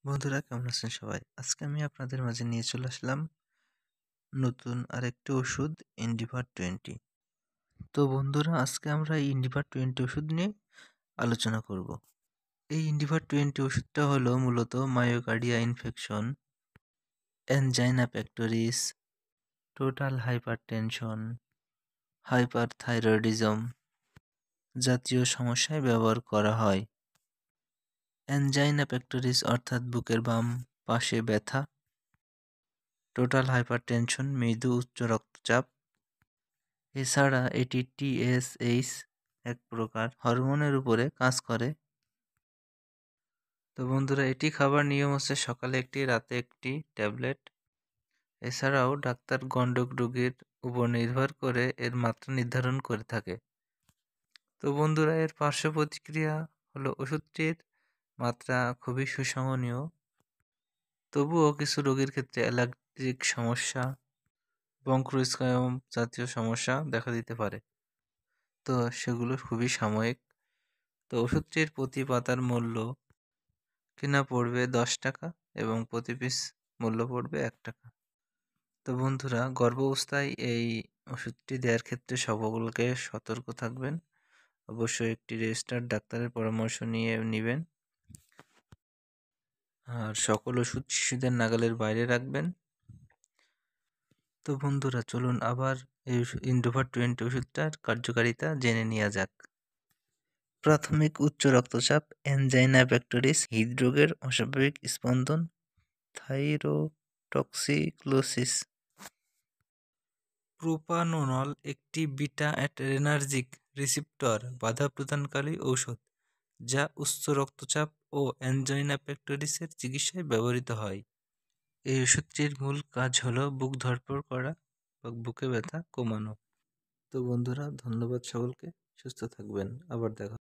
বন্ধুরা কেমন আছেন সবাই? আজকে আমি আপনাদের মাঝে নিয়ে চলে আসলাম নতুন আরেকটি ওষুধ ইন্ডিভার 20। তো বন্ধুরা আজকে আমরা এই ইন্ডিভার 20 ওষুধ নিয়ে আলোচনা করব। এই ইন্ডিভার 20 ওষুধটা হলো মূলত myocardia infection, angina pectoris, total hypertension, hyperthyroidism জাতীয় সমস্যায় ব্যবহার করা হয়। অ্যানজাইনা পেক্টোরিস অর্থাৎ বুকের বাম পাশে ব্যথা, টোটাল হাইপারটেনশন মৃদু উচ্চ রক্তচাপ। এছাড়া এটি টিএসএইচ এক প্রকার হরমোনের উপরে কাজ করে। তো বন্ধুরা এটি খাবার নিয়ম হচ্ছে সকালে একটি, রাতে একটি ট্যাবলেট। এছাড়াও ডাক্তার গণ্ডক রোগীর উপর নির্ভর করে এর মাত্রা নির্ধারণ করে থাকে। তো বন্ধুরা এর পার্শ্ব প্রতিক্রিয়া হলো ওষুধটির মাত্রা খুবই সুসহনীয়, তবুও কিছু রোগীর ক্ষেত্রে অ্যালার্জিক সমস্যা, বঙ্ক্রোস্কায়ম জাতীয় সমস্যা দেখা দিতে পারে। তো সেগুলো খুবই সাময়িক। তো ওষুধটির প্রতি পাতার মূল্য কিনা পড়বে 10 টাকা এবং প্রতি পিস মূল্য পড়বে 1 টাকা। তো বন্ধুরা গর্ভাবস্থায় এই ওষুধটি দেওয়ার ক্ষেত্রে সকলকে সতর্ক থাকবেন। অবশ্যই একটি রেজিস্টার্ড ডাক্তারের পরামর্শ নিয়ে নেবেন। আর সকল ওষুধ শিশুদের নাগালের বাইরে রাখবেন। তো বন্ধুরা চলুন আবার এই ইন্ডোভার 20 ওষুধটার কার্যকারিতা জেনে নেওয়া যাক। প্রাথমিক উচ্চ রক্তচাপ, অ্যানজাইনা পেক্টোরিস, হৃদরোগের অস্বাভাবিক স্পন্দন, থাইরোটক্সিকোসিস। প্রোপানোনল একটি বিটা অ্যাড্রেনার্জিক রিসেপ্টর বাধা প্রদানকারী ঔষধ যা উচ্চ রক্তচাপ ও অ্যানজাইনা পেক্টোরিসের চিকিৎসায় ব্যবহৃত হয়। এই ওষুধটির মূল কাজ হলো বুক ধড়ফড় করা বা বুকে ব্যথা কমানো। তো বন্ধুরা ধন্যবাদ সকলকে, সুস্থ থাকবেন, আবার দেখা